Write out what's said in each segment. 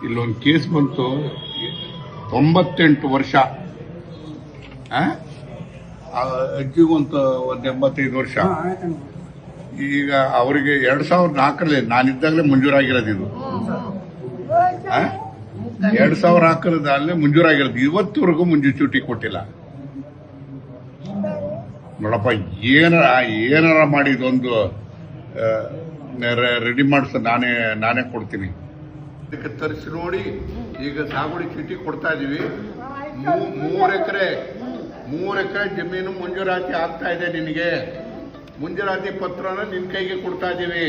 ಇಲ್ಲೊಂದು ಕೇಸ್ ಬಂತು, 98 ವರ್ಷ, ಅಜ್ಜಿಗೊಂದು 85 ವರ್ಷ. ಈಗ ಅವರಿಗೆ 2004ರಲ್ಲಿ ನಾನಿದ್ದಾಗಲೇ ಮಂಜೂರಾಗಿರೋದು ಇದು. 2004 ಮಂಜೂರಾಗಿರೋದು, ಇವತ್ತುವರೆಗೂ ಮುಂಜೂಚೂಟಿ ಕೊಟ್ಟಿಲ್ಲ. ನೋಡಪ್ಪ, ಏನಾರ ಮಾಡಿ ಇದೊಂದು ರೆಡಿ ಮಾಡಿಸ ನಾನೇ ಕೊಡ್ತೀನಿ. ಇದಕ್ಕೆ ತರಿಸಿ ನೋಡಿ. ಈಗ ಸಾಗುವಳಿ ಚೀಟಿ ಕೊಡ್ತಾ ಇದೀವಿ. 3 ಎಕರೆ ಜಮೀನು ಮಂಜೂರಾತಿ ಆಗ್ತಾ ಇದೆ. ನಿನಗೆ ಮಂಜೂರಾತಿ ಪತ್ರನ ನಿನ್ ಕೈಗೆ ಕೊಡ್ತಾ ಇದೀವಿ.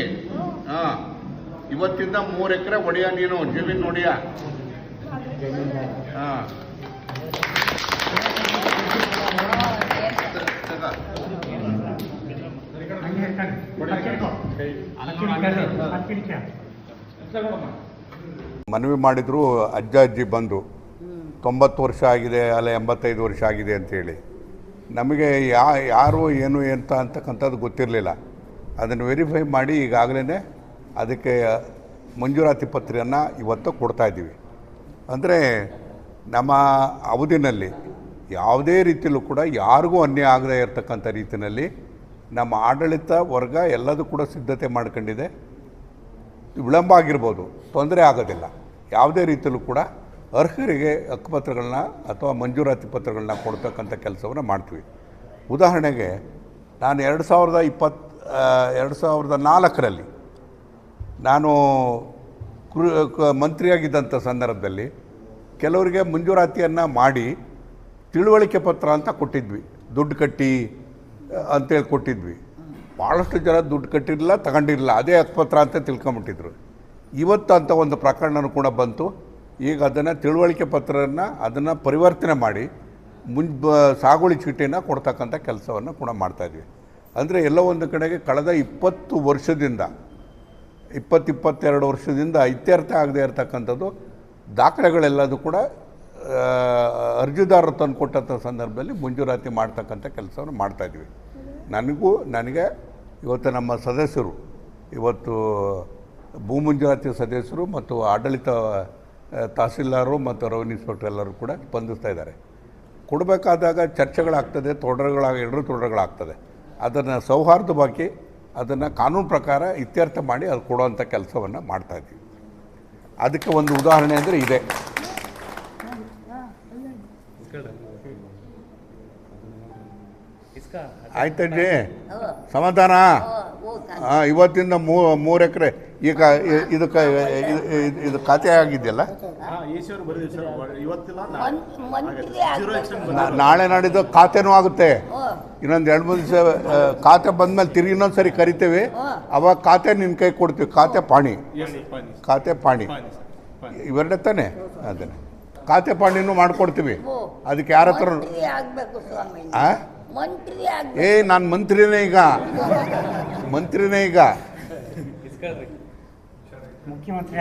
ಇವತ್ತಿಂದ 3 ಎಕರೆ ಒಡೆಯ, ನೀನು ಜಮೀನು ನೋಡಿಯ. ಮನವಿ ಮಾಡಿದ್ರು ಅಜ್ಜ ಅಜ್ಜಿ ಬಂದು 90 ವರ್ಷ ಆಗಿದೆ, ಅಲ್ಲ 85 ವರ್ಷ ಆಗಿದೆ ಅಂತೇಳಿ. ನಮಗೆ ಯಾರು ಏನು ಎಂತ ಅಂತಕ್ಕಂಥದ್ದು ಗೊತ್ತಿರಲಿಲ್ಲ. ಅದನ್ನು ವೆರಿಫೈ ಮಾಡಿ ಈಗಾಗಲೇ ಅದಕ್ಕೆ ಮಂಜೂರಾತಿ ಪತ್ರೆಯನ್ನು ಇವತ್ತು ಕೊಡ್ತಾಯಿದ್ದೀವಿ. ಅಂದರೆ ನಮ್ಮ ಅವಧಿನಲ್ಲಿ ಯಾವುದೇ ರೀತಿಯಲ್ಲೂ ಕೂಡ ಯಾರಿಗೂ ಅನ್ಯಾಯ ಆಗದೇ ಇರತಕ್ಕಂಥ ರೀತಿಯಲ್ಲಿ ನಮ್ಮ ಆಡಳಿತ ವರ್ಗ ಎಲ್ಲದೂ ಕೂಡ ಸಿದ್ಧತೆ ಮಾಡ್ಕೊಂಡಿದೆ. ವಿಳಂಬ ಆಗಿರ್ಬೋದು, ತೊಂದರೆ ಆಗೋದಿಲ್ಲ. ಯಾವುದೇ ರೀತಿಯಲ್ಲೂ ಕೂಡ ಅರ್ಹರಿಗೆ ಹಕ್ಕುಪತ್ರಗಳನ್ನ ಅಥವಾ ಮಂಜೂರಾತಿ ಪತ್ರಗಳನ್ನ ಕೊಡ್ತಕ್ಕಂಥ ಕೆಲಸವನ್ನು ಮಾಡ್ತೀವಿ. ಉದಾಹರಣೆಗೆ ನಾನು 2004ರಲ್ಲಿ ನಾನು ಮಂತ್ರಿಯಾಗಿದ್ದಂಥ ಸಂದರ್ಭದಲ್ಲಿ ಕೆಲವರಿಗೆ ಮಂಜೂರಾತಿಯನ್ನು ಮಾಡಿ ತಿಳುವಳಿಕೆ ಪತ್ರ ಅಂತ ಕೊಟ್ಟಿದ್ವಿ. ದುಡ್ಡು ಕಟ್ಟಿ ಅಂತೇಳಿ ಕೊಟ್ಟಿದ್ವಿ. ಭಾಳಷ್ಟು ಜನ ದುಡ್ಡು ಕಟ್ಟಿರಲಿಲ್ಲ, ತಗೊಂಡಿರಲಿಲ್ಲ, ಅದೇ ಹಕ್ಕುಪತ್ರ ಅಂತ ತಿಳ್ಕೊಂಬಿಟ್ಟಿದ್ರು. ಇವತ್ತು ಅಂತ ಒಂದು ಪ್ರಕರಣನೂ ಕೂಡ ಬಂತು. ಈಗ ಅದನ್ನು ತಿಳುವಳಿಕೆ ಪತ್ರವನ್ನು ಅದನ್ನು ಪರಿವರ್ತನೆ ಮಾಡಿ ಸಾಗುವಳಿ ಚೀಟಿನ ಕೊಡ್ತಕ್ಕಂಥ ಕೆಲಸವನ್ನು ಕೂಡ ಮಾಡ್ತಾಯಿದ್ವಿ. ಅಂದರೆ ಎಲ್ಲೋ ಒಂದು ಕಡೆಗೆ ಕಳೆದ 20 ವರ್ಷದಿಂದ 22 ವರ್ಷದಿಂದ ಇತ್ಯರ್ಥ ಆಗದೆ ಇರತಕ್ಕಂಥದ್ದು ದಾಖಲೆಗಳೆಲ್ಲದೂ ಕೂಡ ಅರ್ಜಿದಾರರು ತಂದು ಕೊಟ್ಟಂಥ ಸಂದರ್ಭದಲ್ಲಿ ಮಂಜೂರಾತಿ ಮಾಡ್ತಕ್ಕಂಥ ಕೆಲಸವನ್ನು ಮಾಡ್ತಾಯಿದ್ವಿ. ನನಗೆ ಇವತ್ತು ನಮ್ಮ ಸದಸ್ಯರು, ಇವತ್ತು ಭೂ ಮಂಜೂರಾತಿ ಸದಸ್ಯರು ಮತ್ತು ಆಡಳಿತ ತಹಸೀಲ್ದಾರರು ಮತ್ತು ರೆವಿನ್ಯೂ ಇನ್ಸ್ಪೆಕ್ಟರ್ ಎಲ್ಲರೂ ಕೂಡ ಸ್ಪಂದಿಸ್ತಾ ಇದ್ದಾರೆ. ಕೊಡಬೇಕಾದಾಗ ಚರ್ಚೆಗಳಾಗ್ತದೆ, ಎರಡೂ ತೊಡರುಗಳಾಗ್ತದೆ. ಅದನ್ನು ಸೌಹಾರ್ದವಾಗಿ ಅದನ್ನು ಕಾನೂನು ಪ್ರಕಾರ ಇತ್ಯರ್ಥ ಮಾಡಿ ಅದು ಕೊಡುವಂಥ ಕೆಲಸವನ್ನು ಮಾಡ್ತಾಯಿದ್ದೀವಿ. ಅದಕ್ಕೆ ಒಂದು ಉದಾಹರಣೆ ಅಂದರೆ ಇದೆ. ಆಯ್ತಜ್ಜಿ, ಸಮಾಧಾನ. ಇವತ್ತಿಂದ 3 ಎಕರೆ ಈಗ ಇದು ಖಾತೆ ಆಗಿದೆಯಲ್ಲ, ನಾಳೆ ನಾಡಿದ್ದು ಖಾತೆನೂ ಆಗುತ್ತೆ. ಇನ್ನೊಂದು 2-3 ದಿವಸ ಖಾತೆ ಬಂದ್ಮೇಲೆ ತಿರುಗಿ ಇನ್ನೊಂದ್ಸರಿ ಕರಿತೇವೆ. ಅವಾಗ ಖಾತೆ ನಿನ್ನ ಕೈ ಕೊಡ್ತೀವಿ. ಖಾತೆ ಪಾಣಿ ಇವೆರಡೇ ತಾನೆ. ಅದನ್ನೇ ಖಾತೆ ಪಾಣಿನೂ ಮಾಡ್ಕೊಡ್ತೀವಿ. ಅದಕ್ಕೆ ಯಾರ ಹತ್ರ ನಾನು ಮಂತ್ರಿನೇ ಈಗ ಮುಖ್ಯಮಂತ್ರಿ